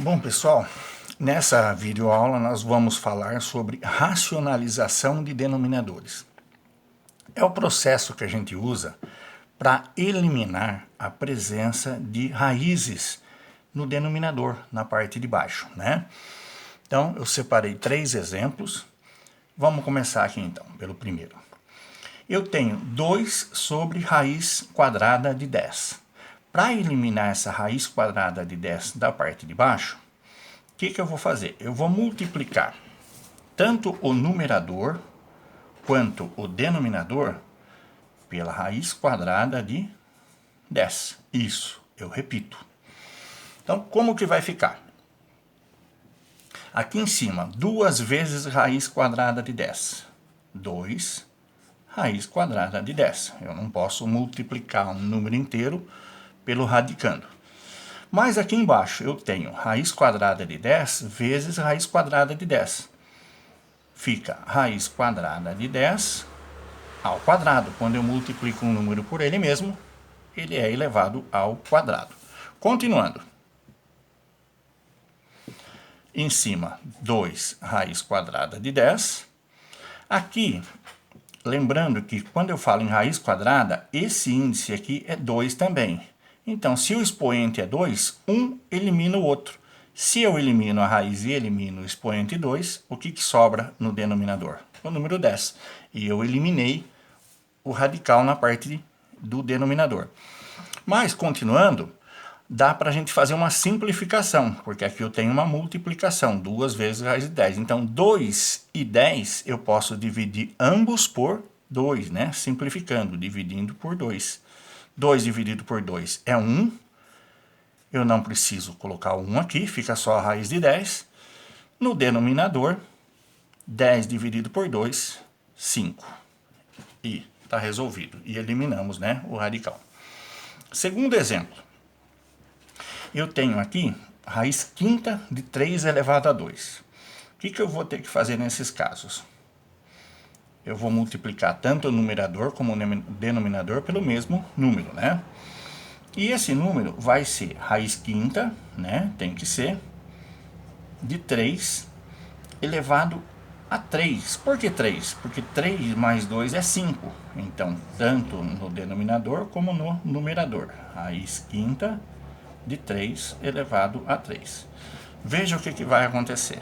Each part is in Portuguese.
Bom, pessoal, nessa videoaula nós vamos falar sobre racionalização de denominadores. É o processo que a gente usa para eliminar a presença de raízes no denominador, na parte de baixo, né? Então, eu separei 3 exemplos. Vamos começar aqui então, pelo primeiro. Eu tenho 2 sobre raiz quadrada de 10. Para eliminar essa raiz quadrada de 10 da parte de baixo, o que eu vou fazer? Eu vou multiplicar tanto o numerador quanto o denominador pela raiz quadrada de 10. Isso, eu repito. Então, como que vai ficar? Aqui em cima, 2 vezes raiz quadrada de 10. 2 raiz quadrada de 10. Eu não posso multiplicar um número inteiro pelo radicando. Mas aqui embaixo eu tenho raiz quadrada de 10 vezes raiz quadrada de 10. Fica raiz quadrada de 10 ao quadrado. Quando eu multiplico um número por ele mesmo, ele é elevado ao quadrado. Continuando. Em cima, 2 raiz quadrada de 10. Aqui, lembrando que quando eu falo em raiz quadrada, esse índice aqui é 2 também. Então, se o expoente é 2, um elimina o outro. Se eu elimino a raiz e elimino o expoente 2, o que sobra no denominador? O número 10. E eu eliminei o radical na parte do denominador. Mas, continuando, dá para a gente fazer uma simplificação, porque aqui eu tenho uma multiplicação, 2 vezes raiz de 10. Então, 2 e 10 eu posso dividir ambos por 2, né? Simplificando, dividindo por 2. 2 dividido por 2 é 1. Eu não preciso colocar o 1 aqui, fica só a raiz de 10. No denominador, 10 dividido por 2, 5. E está resolvido. E eliminamos, né, o radical. Segundo exemplo. Eu tenho aqui raiz quinta de 3 elevado a 2. O que eu vou ter que fazer nesses casos? Eu vou multiplicar tanto o numerador como o denominador pelo mesmo número, né? E esse número vai ser raiz quinta, né? Tem que ser, de 3 elevado a 3. Por que 3? Porque 3 mais 2 é 5. Então, tanto no denominador como no numerador. Raiz quinta de 3 elevado a 3. Veja o que vai acontecer.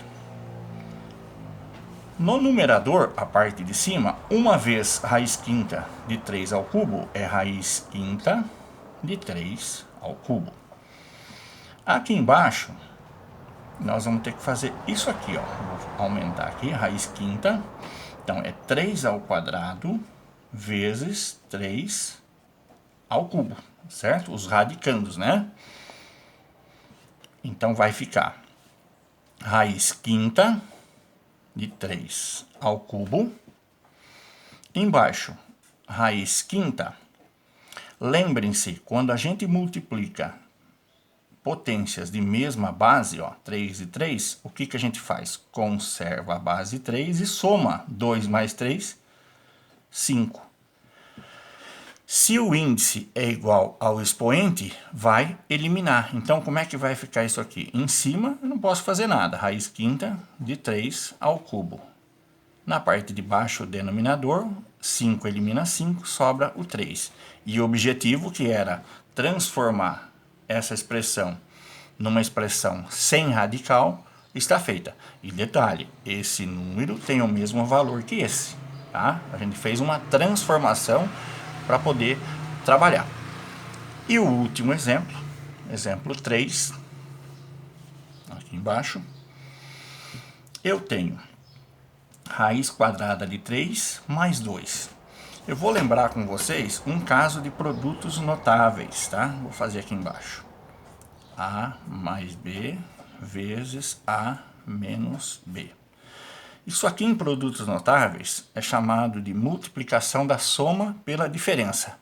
No numerador, a parte de cima, uma vez raiz quinta de 3 ao cubo é raiz quinta de 3 ao cubo. Aqui embaixo, nós vamos ter que fazer isso aqui, ó. Vou aumentar aqui, raiz quinta. Então, é 3 ao quadrado vezes 3 ao cubo, certo? Os radicandos, né? Então, vai ficar raiz quinta de 3 ao cubo. Embaixo, raiz quinta. Lembrem-se, quando a gente multiplica potências de mesma base, ó, 3 e 3, o que a gente faz? Conserva a base 3 e soma 2 mais 3, 5. Se o índice é igual ao expoente, vai eliminar. Então, como é que vai ficar isso aqui? Em cima, eu não posso fazer nada. Raiz quinta de 3 ao cubo. Na parte de baixo, o denominador, 5 elimina 5, sobra o 3. E o objetivo, que era transformar essa expressão numa expressão sem radical, está feita. E detalhe, esse número tem o mesmo valor que esse. Tá? A gente fez uma transformação para poder trabalhar. E o último exemplo, exemplo 3, aqui embaixo, eu tenho raiz quadrada de 3 mais 2. Eu vou lembrar com vocês um caso de produtos notáveis, tá? Vou fazer aqui embaixo. A mais B vezes A menos B. Isso aqui em produtos notáveis é chamado de multiplicação da soma pela diferença.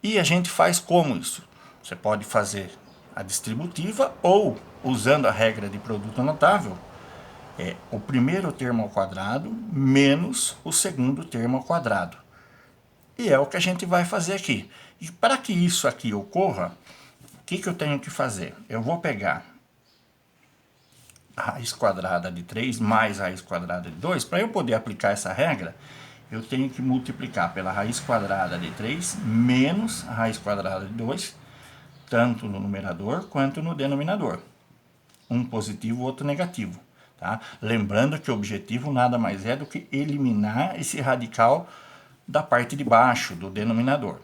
E a gente faz como isso? Você pode fazer a distributiva ou, usando a regra de produto notável, é o primeiro termo ao quadrado menos o segundo termo ao quadrado. E é o que a gente vai fazer aqui. E para que isso aqui ocorra, o que eu tenho que fazer? Eu vou pegar raiz quadrada de 3 mais raiz quadrada de 2, para eu poder aplicar essa regra, eu tenho que multiplicar pela raiz quadrada de 3 menos a raiz quadrada de 2, tanto no numerador quanto no denominador. Um positivo, outro negativo. Tá? Lembrando que o objetivo nada mais é do que eliminar esse radical da parte de baixo do denominador.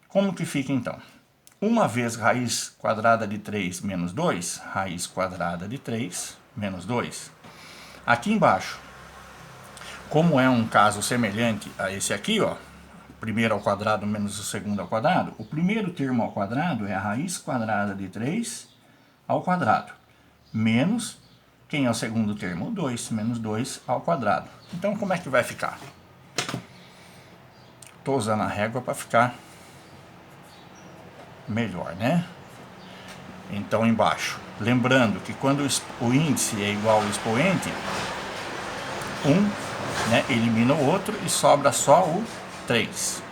Como que fica então? Uma vez raiz quadrada de 3 menos 2, raiz quadrada de 3 menos 2. Aqui embaixo, como é um caso semelhante a esse aqui, ó, primeiro ao quadrado menos o segundo ao quadrado, o primeiro termo ao quadrado é a raiz quadrada de 3 ao quadrado, menos, quem é o segundo termo? O 2, menos 2 ao quadrado. Então, como é que vai ficar? Estou usando a régua para ficar melhor, né? Então, embaixo, lembrando que quando o índice é igual ao expoente, né, elimina o outro e sobra só o 3.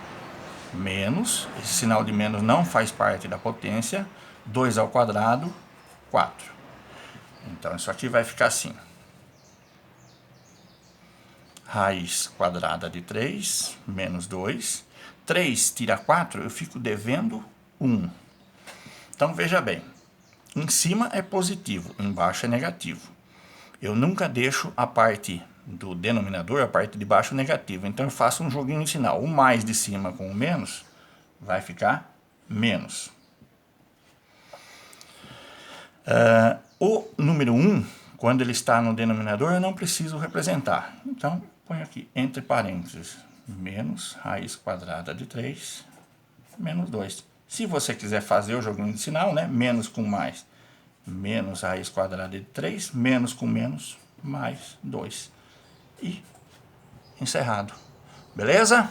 Menos, esse sinal de menos não faz parte da potência, 2 ao quadrado, 4. Então, isso aqui vai ficar assim. Raiz quadrada de 3, menos 2. 3 tira 4, eu fico devendo 1. Então, veja bem. Em cima é positivo, embaixo é negativo. Eu nunca deixo a parte do denominador, a parte de baixo, negativa. Então, eu faço um joguinho de sinal. O mais de cima com o menos vai ficar menos. O número 1, quando ele está no denominador, eu não preciso representar. Então, ponho aqui, entre parênteses, menos raiz quadrada de 3, menos 2. Se você quiser fazer o joguinho de sinal, né? Menos com mais, menos raiz quadrada de 3, menos com menos, mais 2. E encerrado. Beleza?